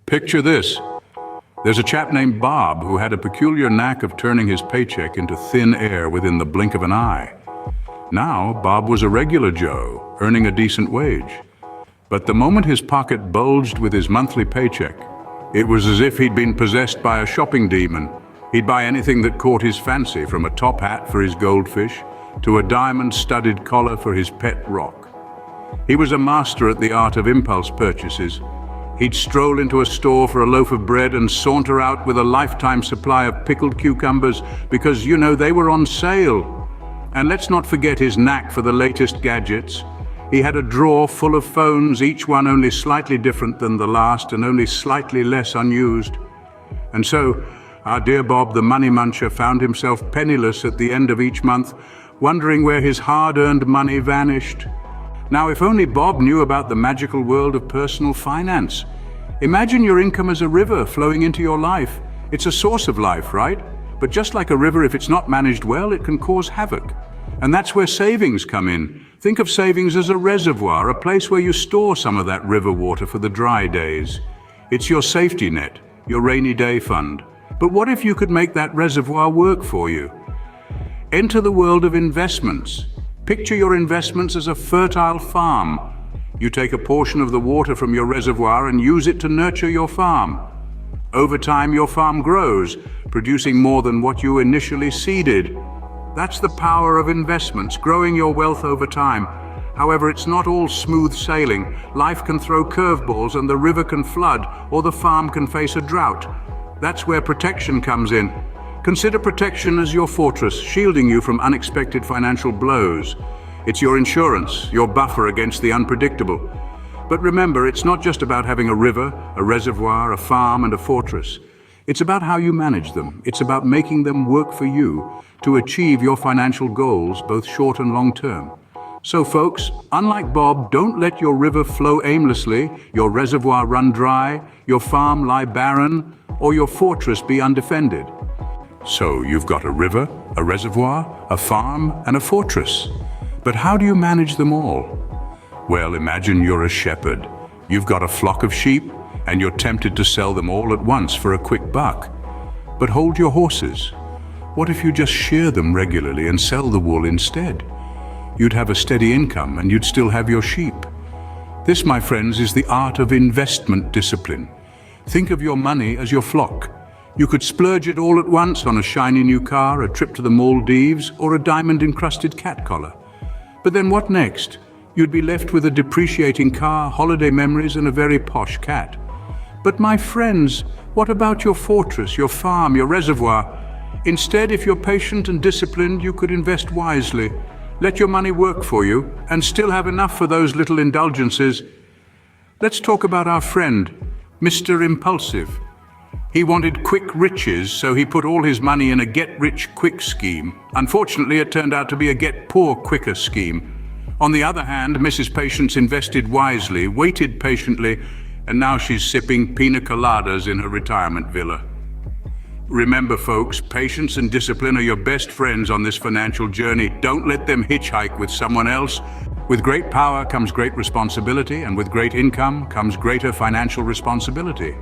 Picture this. There's a chap named Bob who had a peculiar knack of turning his paycheck into thin air within the blink of an eye. Now, Bob was a regular Joe, earning a decent wage. But the moment his pocket bulged with his monthly paycheck, it was as if he'd been possessed by a shopping demon. He'd buy anything that caught his fancy, from a top hat for his goldfish to a diamond-studded collar for his pet rock. He was a master at the art of impulse purchases. He'd stroll into a store for a loaf of bread and saunter out with a lifetime supply of pickled cucumbers because, they were on sale. And let's not forget his knack for the latest gadgets. He had a drawer full of phones, each one only slightly different than the last and only slightly less unused. And so, our dear Bob, the money muncher, found himself penniless at the end of each month, wondering where his hard-earned money vanished. Now, if only Bob knew about the magical world of personal finance. Imagine your income as a river flowing into your life. It's a source of life, right? But just like a river, if it's not managed well, it can cause havoc. And that's where savings come in. Think of savings as a reservoir, a place where you store some of that river water for the dry days. It's your safety net, your rainy day fund. But what if you could make that reservoir work for you? Enter the world of investments. Picture your investments as a fertile farm. You take a portion of the water from your reservoir and use it to nurture your farm. Over time, your farm grows, producing more than what you initially seeded. That's the power of investments, growing your wealth over time. However, it's not all smooth sailing. Life can throw curveballs and the river can flood, or the farm can face a drought. That's where protection comes in. Consider protection as your fortress, shielding you from unexpected financial blows. It's your insurance, your buffer against the unpredictable. But remember, it's not just about having a river, a reservoir, a farm, and a fortress. It's about how you manage them. It's about making them work for you to achieve your financial goals, both short and long term. So folks, unlike Bob, don't let your river flow aimlessly, your reservoir run dry, your farm lie barren, or your fortress be undefended. So you've got a river, a reservoir, a farm, and a fortress. But how do you manage them all? Well, imagine you're a shepherd. You've got a flock of sheep, and you're tempted to sell them all at once for a quick buck. But hold your horses. What if you just shear them regularly and sell the wool instead? You'd have a steady income, and you'd still have your sheep. This, my friends, is the art of investment discipline. Think of your money as your flock. You could splurge it all at once on a shiny new car, a trip to the Maldives, or a diamond-encrusted cat collar. But then what next? You'd be left with a depreciating car, holiday memories, and a very posh cat. But my friends, what about your fortress, your farm, your reservoir? Instead, if you're patient and disciplined, you could invest wisely. Let your money work for you, and still have enough for those little indulgences. Let's talk about our friend, Mr. Impulsive. He wanted quick riches, so he put all his money in a get-rich-quick scheme. Unfortunately, it turned out to be a get-poor-quicker scheme. On the other hand, Mrs. Patience invested wisely, waited patiently, and now she's sipping pina coladas in her retirement villa. Remember, folks, patience and discipline are your best friends on this financial journey. Don't let them hitchhike with someone else. With great power comes great responsibility, and with great income comes greater financial responsibility.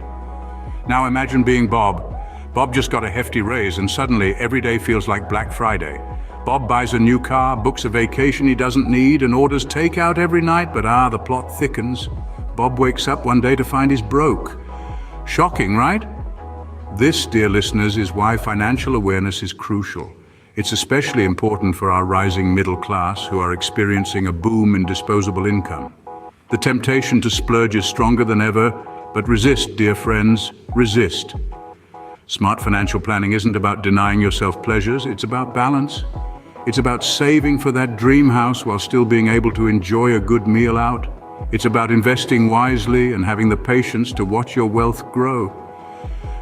Now imagine being Bob. Bob just got a hefty raise, and suddenly every day feels like Black Friday. Bob buys a new car, books a vacation he doesn't need, and orders takeout every night, but the plot thickens. Bob wakes up one day to find he's broke. Shocking, right? This, dear listeners, is why financial awareness is crucial. It's especially important for our rising middle class who are experiencing a boom in disposable income. The temptation to splurge is stronger than ever, but resist, dear friends, resist. Smart financial planning isn't about denying yourself pleasures, it's about balance. It's about saving for that dream house while still being able to enjoy a good meal out. It's about investing wisely and having the patience to watch your wealth grow.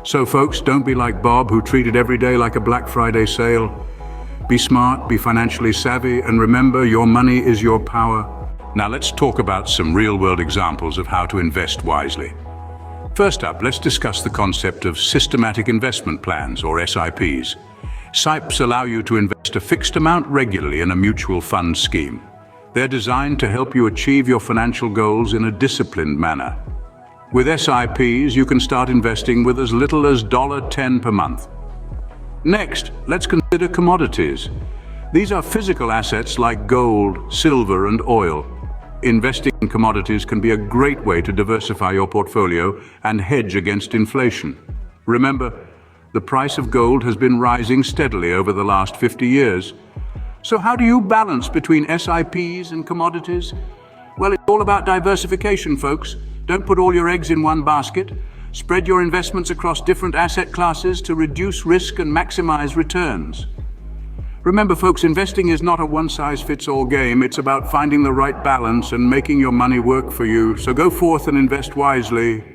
So folks, don't be like Bob, who treated every day like a Black Friday sale. Be smart, be financially savvy, and remember, your money is your power. Now let's talk about some real-world examples of how to invest wisely. First up, let's discuss the concept of systematic investment plans, or SIPs. SIPs allow you to invest a fixed amount regularly in a mutual fund scheme. They're designed to help you achieve your financial goals in a disciplined manner. With SIPs, you can start investing with as little as $10 per month. Next, let's consider commodities. These are physical assets like gold, silver, and oil. Investing in commodities can be a great way to diversify your portfolio and hedge against inflation. Remember, the price of gold has been rising steadily over the last 50 years. So how do you balance between SIPs and commodities? Well, it's all about diversification, folks. Don't put all your eggs in one basket. Spread your investments across different asset classes to reduce risk and maximize returns. Remember, folks, investing is not a one-size-fits-all game. It's about finding the right balance and making your money work for you. So go forth and invest wisely.